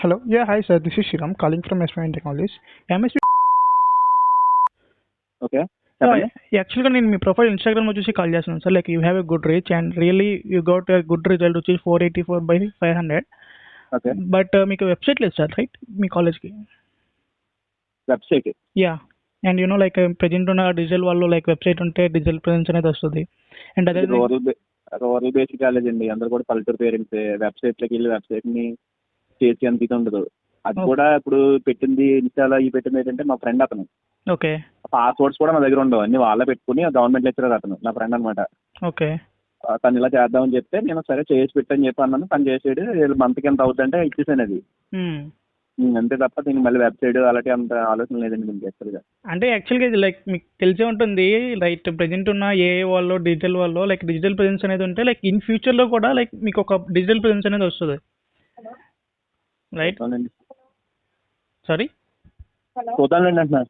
Hello. Yeah, hi sir. This is Shiram calling from S1 Technologies. MSP. Okay. Yeah, చెప్పండి. యాక్చువల్గా నేను మీ profile ఇన్స్టాగ్రామ్లో చూసి కాల్ చేస్తున్నాను sir. Like you have a good reach and really you got a good result వచ్చి 484/500. Okay. But మీకు website లేదు sir, right? మీ కాలేజ్కి. Website yeah. And you know like present ఉన్న డిజిటల్ వాళ్ళు లైక్ వెబ్సైట్ ఉంటే డిజిటల్ ప్రెజెన్స్ అనేది వస్తుంది. అండ్ అదే రూరల్ బేస్డ్ కాలేజ్ అండి. అందరూ కూడా పల్లెటూరు పేరెంట్స్. వెబ్సైట్లోకి వెళ్ళి వెబ్సైట్ని చేసి అంత ఇది ఉండదు. అది కూడా ఇప్పుడు పెట్టింది ఇన్స్టాలో ఈ పెట్టింది ఏంటంటే మా ఫ్రెండ్ అతను. ఓకే. పాస్వర్డ్స్ కూడా నా దగ్గర ఉండవు, అన్ని వాళ్ళే పెట్టుకుని గవర్నమెంట్ లెక్చరర్ అతను నా ఫ్రెండ్ అనమాట. ఓకే. తను ఇలా చేద్దామని చెప్తే నేను సరే చేసి పెట్టని చెప్పి అన్నాను. తను చేసాడు. మంత్కి ఎంత అవుతుందంటే ఇచ్చేసాను అది. అంతే తప్ప దీనికి మళ్ళీ వెబ్సైట్ అలాంటి అంత ఆలోచన లేదండి దీనికి యాక్చువల్గా. అంటే యాక్చువల్గా ఇది లైక్ మీకు తెలిసే ఉంటుంది, రైట్? ప్రెజెంట్ ఉన్న ఏఐ వాళ్ళు డిజిటల్ వాళ్ళు లైక్ డిజిటల్ ప్రెజెన్స్ అనేది ఉంటే లైక్ ఇన్ ఫ్యూచర్లో కూడా లైక్ మీకు ఒక డిజిటల్ ప్రెజెన్స్ అనేది వస్తుంది, రైట్? అవునండి. సారీ, చూద్దాంలేండి అంటున్నా.